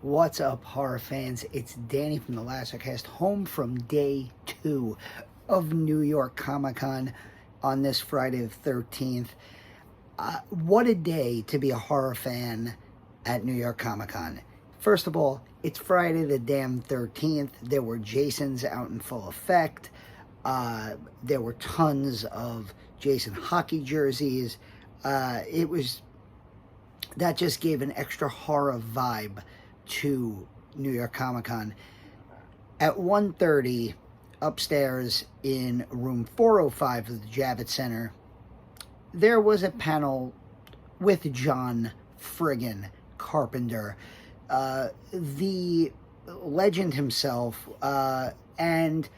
What's up, horror fans? It's Danny from the Lasercast, home from day 2 of New York Comic Con on this Friday the 13th. What a day to be a horror fan at New York Comic Con. First of all, it's Friday the damn 13th. There were Jasons out in full effect. There were tons of Jason hockey jerseys. That just gave an extra horror vibe to New York Comic Con. At 1:30, upstairs in room 405 of the Javits Center, there was a panel with John friggin' Carpenter, the legend himself, and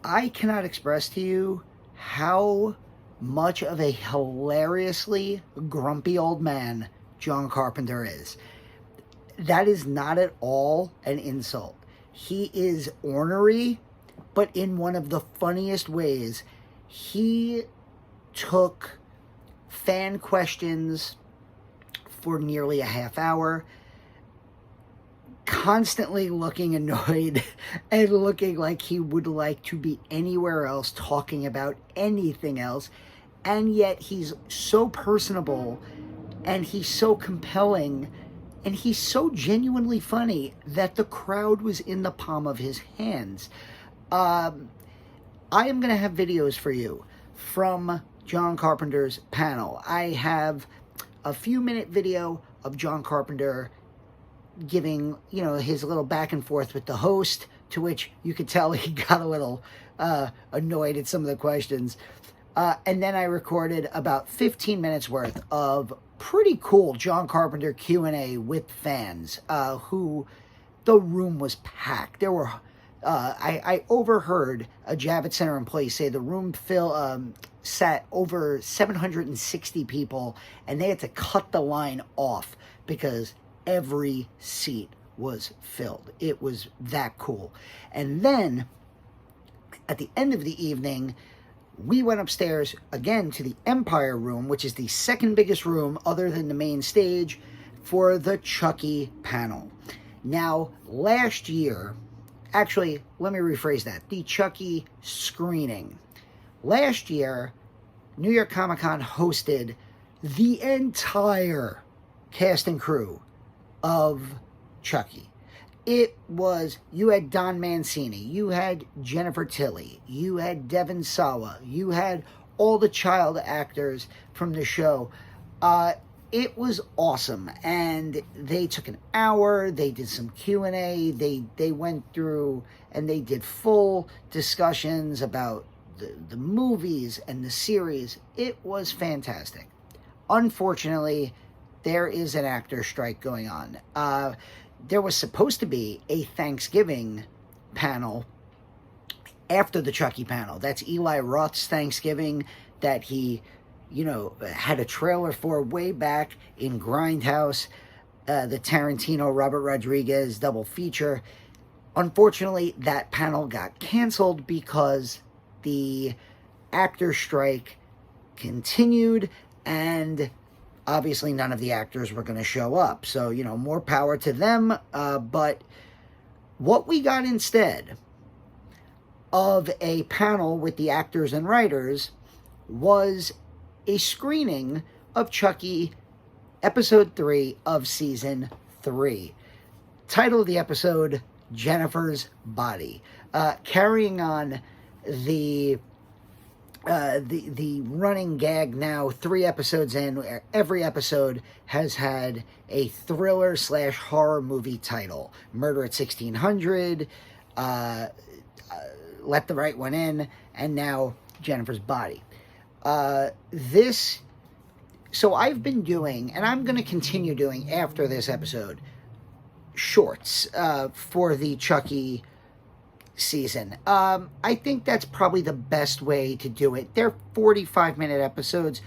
I cannot express to you how much of a hilariously grumpy old man John Carpenter is. That is not at all an insult. He is ornery, but in one of the funniest ways. He took fan questions for nearly a half hour, constantly looking annoyed and looking like he would like to be anywhere else talking about anything else. And yet he's so personable and he's so compelling and he's so genuinely funny that the crowd was in the palm of his hands. I am going to have videos for you from John Carpenter's panel. I have a few-minute video of John Carpenter giving, his little back and forth with the host, to which you could tell he got a little annoyed at some of the questions. And then I recorded about 15 minutes worth of pretty cool John Carpenter Q&A with fans, who the room was packed. There were, I overheard a Javits Center employee say the room sat over 760 people, and they had to cut the line off because every seat was filled. It was that cool. And then at the end of the evening, we went upstairs again to the Empire Room, which is the second biggest room other than the main stage, for the Chucky panel. Now, last year, actually, let me rephrase that, the Chucky screening. Last year, New York Comic Con hosted the entire cast and crew of Chucky. It was, you had Don Mancini, you had Jennifer Tilly, you had Devon Sawa, you had all the child actors from the show. It was awesome, and they took an hour, they did some Q&A, they went through and they did full discussions about the movies and the series. It was fantastic. Unfortunately, there is an actor strike going on. There was supposed to be a Thanksgiving panel after the Chucky panel. That's Eli Roth's Thanksgiving that he, had a trailer for way back in Grindhouse, the Tarantino, Robert Rodriguez double feature. Unfortunately, that panel got canceled because the actor strike continued, and obviously none of the actors were going to show up. So, more power to them. But what we got instead of a panel with the actors and writers was a screening of Chucky episode 3 of season 3. Title of the episode, Jennifer's Body. Carrying on the running gag now, 3 episodes in, where every episode has had a thriller / horror movie title. Murder at 1600, Let the Right One In, and now Jennifer's Body. So I've been doing, and I'm going to continue doing after this episode, shorts for the Chucky season. I think that's probably the best way to do it. They're 45-minute episodes,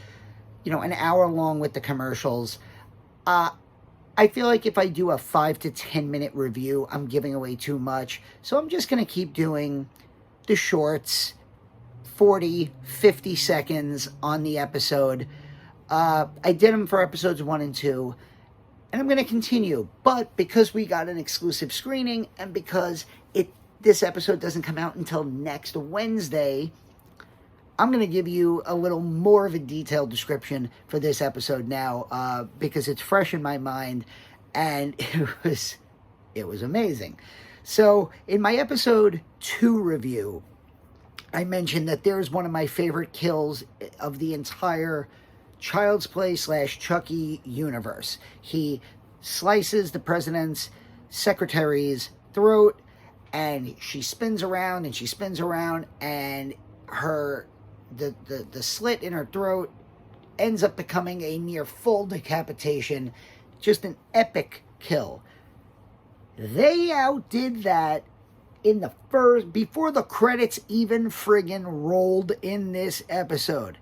an hour long with the commercials. I feel like if I do a 5 to 10 minute review, I'm giving away too much. So I'm just going to keep doing the shorts, 40, 50 seconds on the episode. I did them for episodes 1 and 2. and I'm going to continue. But because we got an exclusive screening, and because this episode doesn't come out until next Wednesday, I'm going to give you a little more of a detailed description for this episode now, because it's fresh in my mind, and it was amazing. So, in my episode 2 review, I mentioned that there's one of my favorite kills of the entire Child's Play / Chucky universe. He slices the president's secretary's throat, and she spins around and she spins around, and the slit in her throat ends up becoming a near full decapitation. Just an epic kill. They outdid that in the before the credits even friggin' rolled in this episode.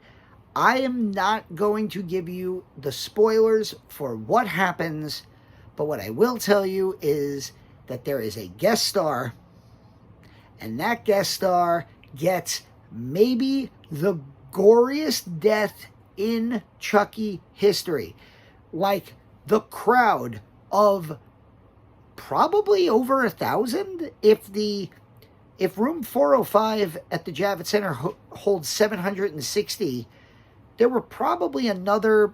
I am not going to give you the spoilers for what happens, but what I will tell you is that there is a guest star, and that guest star gets maybe the goriest death in Chucky history. Like, the crowd of probably over 1,000. If room 405 at the Javits Center holds 760, there were probably another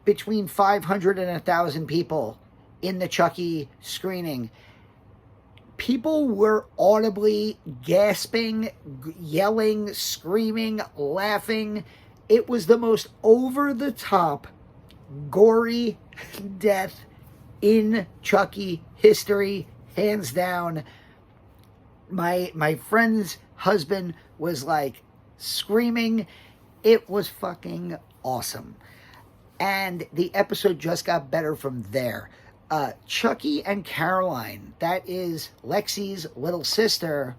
between 500 and 1,000 people in the Chucky screening. People were audibly gasping, yelling, screaming, laughing. It was the most over-the-top, gory death in Chucky history, hands down. My friend's husband was like screaming. It was fucking awesome. And the episode just got better from there. Chucky and Caroline, that is Lexi's little sister,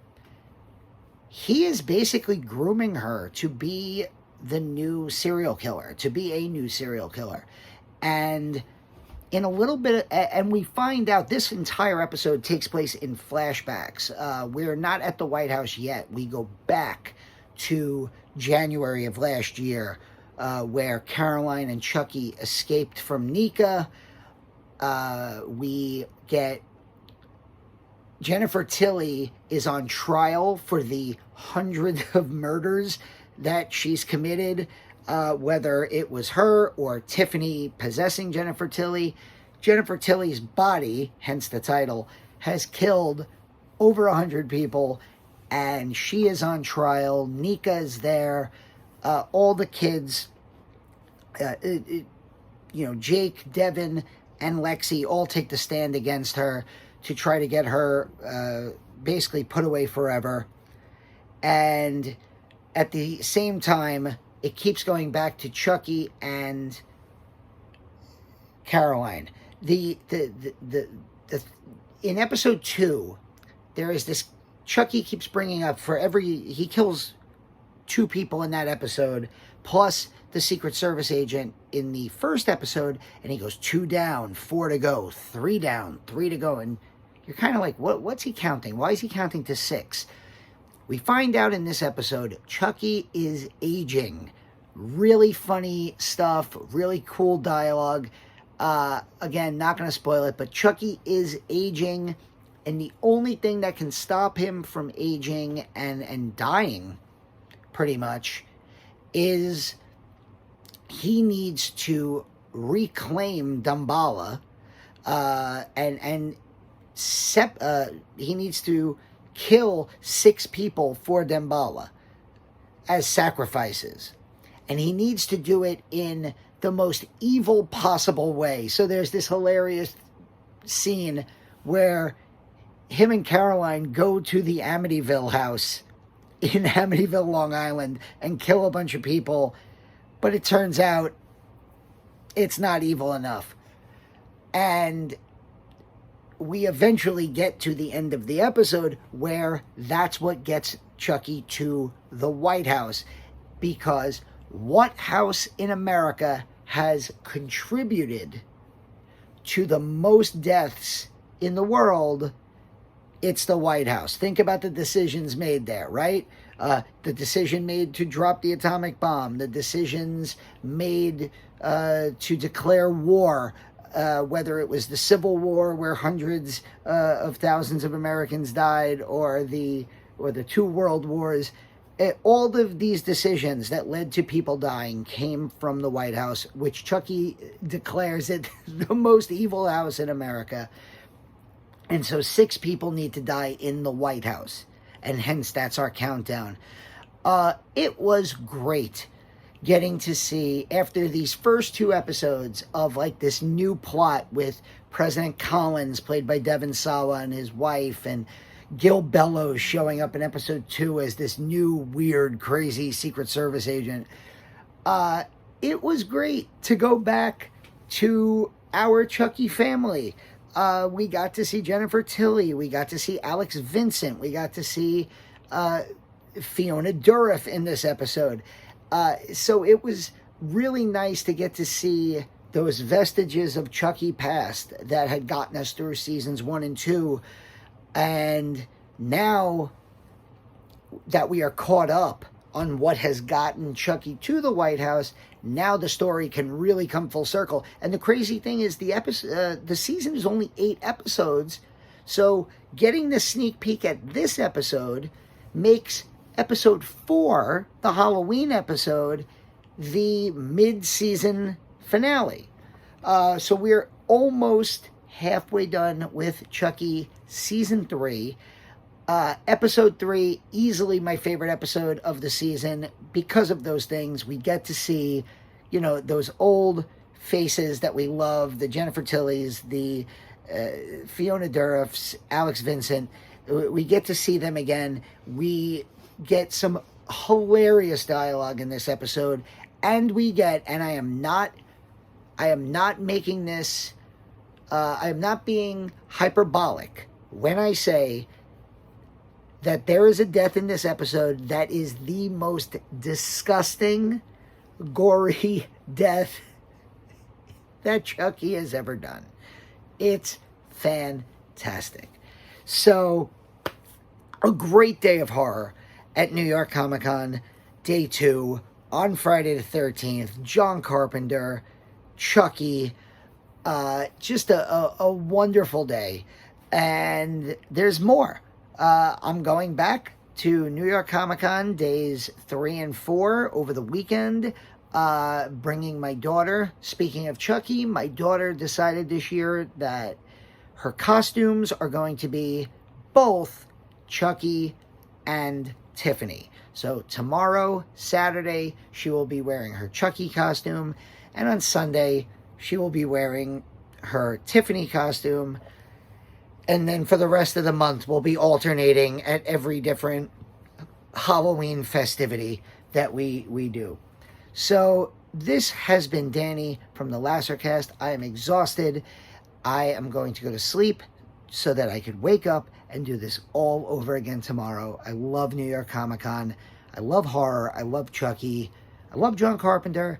he is basically grooming her to be the new serial killer, to be a new serial killer. And in a little bit, and we find out this entire episode takes place in flashbacks. We're not at the White House yet. We go back to January of last year, where Caroline and Chucky escaped from Nica. We get Jennifer Tilly is on trial for the hundreds of murders that she's committed, whether it was her or Tiffany possessing Jennifer Tilly. Jennifer Tilly's body, hence the title, has killed over 100 people, and she is on trial. Nica is there. All the kids, Jake, Devin, and Lexi all take the stand against her to try to get her basically put away forever. And at the same time, it keeps going back to Chucky and Caroline. In episode 2, there is this, Chucky keeps bringing up, he kills 2 people in that episode, plus the Secret Service agent in the first episode, and he goes 2 down, 4 to go, 3 down, 3 to go, and you're kind of like, what's he counting? Why is he counting to 6? We find out in this episode, Chucky is aging. Really funny stuff, really cool dialogue. Again, not going to spoil it, but Chucky is aging, and the only thing that can stop him from aging and dying, pretty much, is he needs to reclaim Damballa, he needs to kill 6 people for Damballa as sacrifices. And he needs to do it in the most evil possible way. So there's this hilarious scene where him and Caroline go to the Amityville house in Amityville, Long Island, and kill a bunch of people. But it turns out it's not evil enough. And we eventually get to the end of the episode where that's what gets Chucky to the White House. Because what house in America has contributed to the most deaths in the world? It's the White House. Think about the decisions made there, right? The decision made to drop the atomic bomb, the decisions made to declare war, whether it was the Civil War where hundreds of thousands of Americans died, or the two world wars. All of these decisions that led to people dying came from the White House, which Chucky declares it the most evil house in America. And so 6 people need to die in the White House, and hence that's our countdown. It was great getting to see, after these first 2 episodes of like this new plot with President Collins, played by Devon Sawa, and his wife, and Gil Bellows showing up in episode 2 as this new, weird, crazy Secret Service agent. It was great to go back to our Chucky family. We got to see Jennifer Tilly. We got to see Alex Vincent. We got to see Fiona Dourif in this episode. So it was really nice to get to see those vestiges of Chucky past that had gotten us through seasons 1 and 2. And now that we are caught up on what has gotten Chucky to the White House, now the story can really come full circle. And the crazy thing is the season is only 8 episodes. So getting the sneak peek at this episode makes episode 4, the Halloween episode, the mid-season finale. So we're almost halfway done with Chucky season 3. Episode 3, easily my favorite episode of the season because of those things. We get to see, those old faces that we love, the Jennifer Tillys, the Fiona Dourifs, Alex Vincent. We get to see them again. We get some hilarious dialogue in this episode, and we get, and I am not making this, I am not being hyperbolic when I say that there is a death in this episode that is the most disgusting, gory death that Chucky has ever done. It's fantastic. So, a great day of horror at New York Comic Con, day 2, on Friday the 13th. John Carpenter, Chucky, just a wonderful day. And there's more. I'm going back to New York Comic Con days 3 and 4 over the weekend, bringing my daughter. Speaking of Chucky, my daughter decided this year that her costumes are going to be both Chucky and Tiffany. So tomorrow, Saturday, she will be wearing her Chucky costume, and on Sunday, she will be wearing her Tiffany costume. And then for the rest of the month, we'll be alternating at every different Halloween festivity that we do. So this has been Danny from the Lassercast. I am exhausted. I am going to go to sleep so that I could wake up and do this all over again tomorrow. I love New York Comic Con. I love horror. I love Chucky. I love John Carpenter.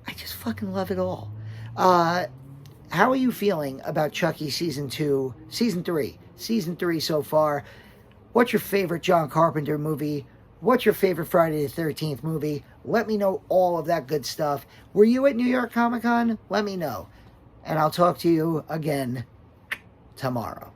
I just fucking love it all. How are you feeling about Chucky season 3 so far? What's your favorite John Carpenter movie? What's your favorite Friday the 13th movie? Let me know all of that good stuff. Were you at New York Comic Con? Let me know. And I'll talk to you again tomorrow.